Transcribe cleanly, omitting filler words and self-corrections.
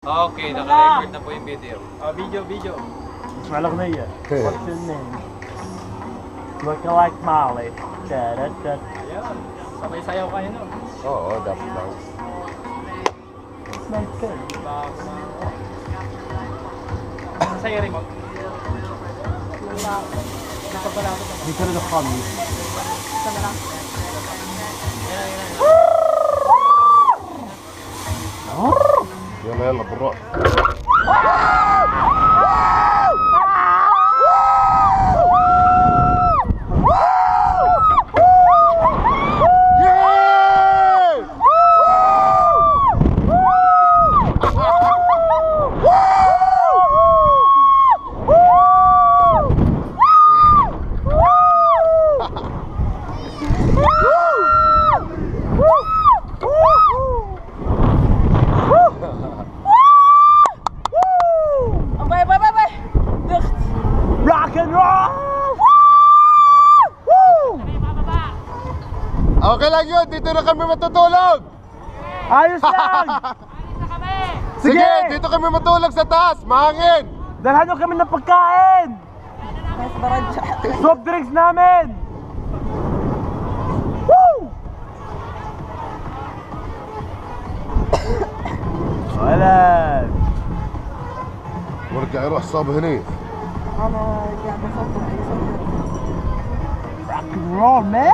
Okay, naka-record na po yung video. Video. Malak na yan. What's your name? Looking like Molly. Da-da-da. Ayan. Sabay sayaw kayo no. Oo, dapat lang. Smells good. Sa'yo rin mo. Hindi ko rin ako kami. يلا يلا بالروح. Rock and roll! Okay lang yun, dito na kami matutulog. Ayos lang! Sige, Sige! dito kami matulog sa taas, mahangin. Dalhan nyo kami ng pagkain! Soft drinks namin! Woo! Wala! ورجع يروح صاب هني. Rock and roll, man!